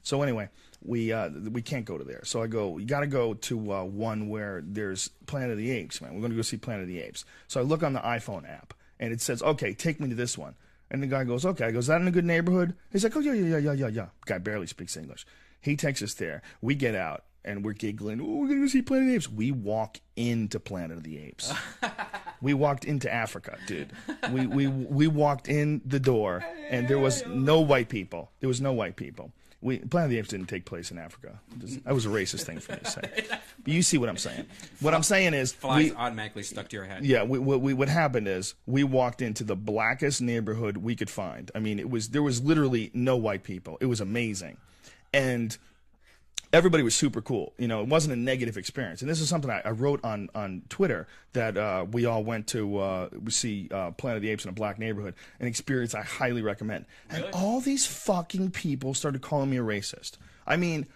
So anyway, we can't go to there. So I go, you got to go to one where there's Planet of the Apes, man. We're going to go see Planet of the Apes. So I look on the iPhone app, and it says, okay, take me to this one. And the guy goes, okay. I go, is that in a good neighborhood? He's like, oh, yeah. Guy barely speaks English. He takes us there. We get out, and we're giggling. Oh, we're going to go see Planet of the Apes. We walk into Planet of the Apes. We walked into Africa, dude. We walked in the door, and there was no white people. There was no white people. Planet of the Apes didn't take place in Africa. That was a racist thing for me to say. But you see what I'm saying. What I'm saying is... Flies automatically stuck to your head. Yeah, what happened is we walked into the blackest neighborhood we could find. I mean, there was literally no white people. It was amazing. And everybody was super cool. You know, it wasn't a negative experience. And this is something I wrote on Twitter, that we all went to see Planet of the Apes in a black neighborhood, an experience I highly recommend. Really? And all these fucking people started calling me a racist. I mean,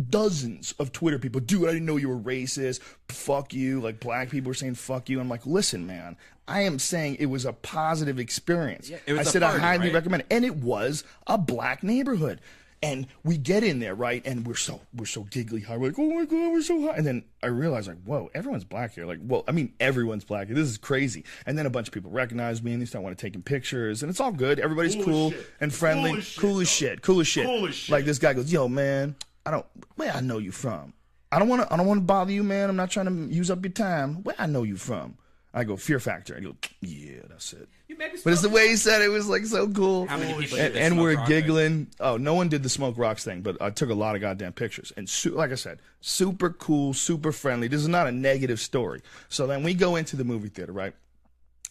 dozens of Twitter people, dude, I didn't know you were racist. Fuck you. Like, black people were saying fuck you. I'm like, listen, man, I am saying it was a positive experience. Yeah, it was I said party, I highly right? recommend it. And it was a black neighborhood. And we get in there, right? And we're so giggly high. We're like, oh my God, we're so high. And then I realized, like, whoa, everyone's black here. Like, well, I mean, everyone's black here. This is crazy. And then a bunch of people recognize me, and they start wanting to take pictures. And it's all good. Everybody's cool and friendly. Cool as shit. Like, this guy goes, yo, man, where I know you from? I don't want to bother you, man. I'm not trying to use up your time. Where I know you from? I go, Fear Factor. I go, yeah, that's it. But it's the way he said it was like so cool. How many people and we're giggling. Oh, no one did the Smoke Rocks thing, but I took a lot of goddamn pictures. And like I said, super cool, super friendly. This is not a negative story. So then we go into the movie theater, right?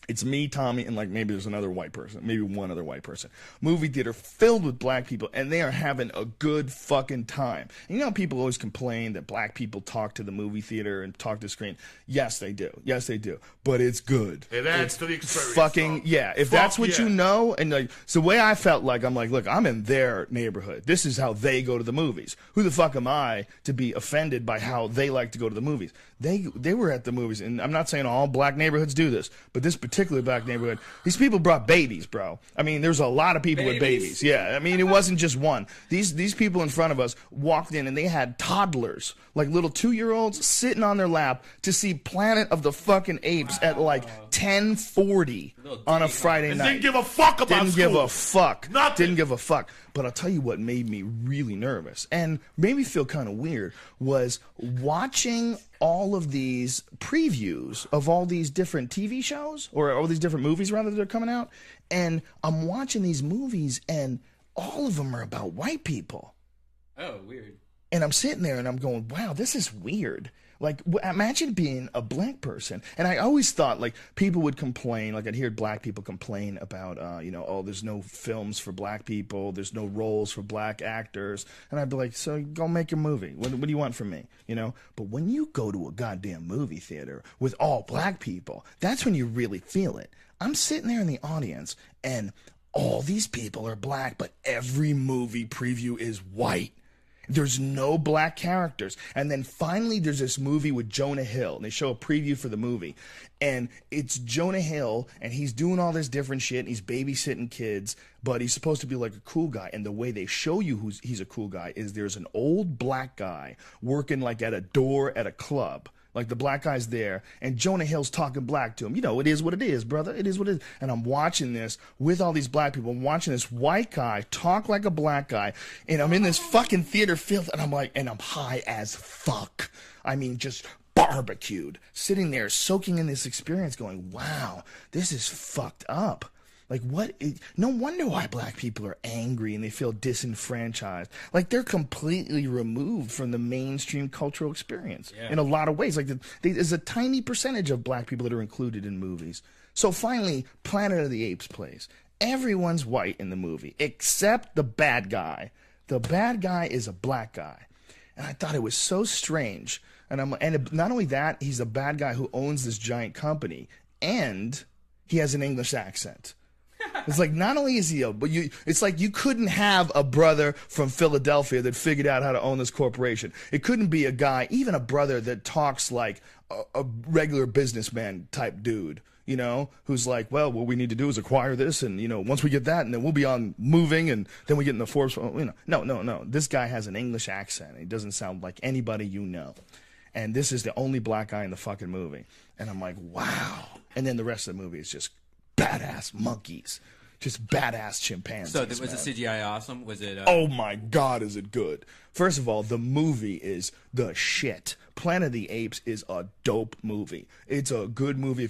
It's me, Tommy, and like maybe there's another white person, maybe one other white person. Movie theater filled with black people, and they are having a good fucking time. And you know how people always complain that black people talk to the movie theater and talk to the screen? Yes, they do. Yes, they do. But it's good. It adds to the experience. Fucking, yeah. If that's what you know, and like, so the way I felt like, I'm like, look, I'm in their neighborhood. This is how they go to the movies. Who the fuck am I to be offended by how they like to go to the movies? They were at the movies, and I'm not saying all black neighborhoods do this, but this particular black neighborhood, these people brought babies, bro. I mean, there's a lot of people with babies. Yeah, I mean, it wasn't just one. These people in front of us walked in, and they had toddlers, like little 2-year-olds, sitting on their lap to see Planet of the fucking Apes at like 10:40 on a Friday night. Didn't give a fuck about Didn't school. give a fuck. Nothing. Didn't give a fuck. But I'll tell you what made me really nervous and made me feel kind of weird was watching all of these previews of all these different TV shows, or all these different movies rather, that are coming out. And I'm watching these movies, and all of them are about white people. Oh, weird. And I'm sitting there and I'm going, wow, this is weird. Like, imagine being a black person. And I always thought, like, people would complain, like, I'd hear black people complain about, you know, oh, there's no films for black people, there's no roles for black actors. And I'd be like, so go make your movie. What do you want from me? You know? But when you go to a goddamn movie theater with all black people, that's when you really feel it. I'm sitting there in the audience, and all these people are black, but every movie preview is white. There's no black characters. And then finally there's this movie with Jonah Hill, and they show a preview for the movie. And it's Jonah Hill, and he's doing all this different shit, and he's babysitting kids, but he's supposed to be like a cool guy. And the way they show you he's a cool guy is there's an old black guy working like at a door at a club. Like, the black guy's there, and Jonah Hill's talking black to him. You know, it is what it is, brother. It is what it is. And I'm watching this with all these black people. I'm watching this white guy talk like a black guy, and I'm in this fucking theater filth, and I'm like, and I'm high as fuck. I mean, just barbecued, sitting there soaking in this experience, going, wow, this is fucked up. Like, no wonder why black people are angry and they feel disenfranchised. Like, they're completely removed from the mainstream cultural experience in a lot of ways. Like, there's a tiny percentage of black people that are included in movies. So finally, Planet of the Apes plays. Everyone's white in the movie, except the bad guy. The bad guy is a black guy. And I thought it was so strange. And not only that, he's a bad guy who owns this giant company, and he has an English accent. It's like, not only is he it's like you couldn't have a brother from Philadelphia that figured out how to own this corporation. It couldn't be a guy, even a brother that talks like a regular businessman type dude. you know, who's like, well, what we need to do is acquire this, and, you know, once we get that, and then we'll be on moving, and then we get in the Forbes, you know. No. This guy has an English accent. He doesn't sound like anybody you know. And this is the only black guy in the fucking movie. And I'm like, wow. And then the rest of the movie is just badass monkeys. Just badass chimpanzees. So was man. the CGI awesome? Was it? Oh my God, is it good? First of all, the movie is the shit. Planet of the Apes is a dope movie. It's a good movie.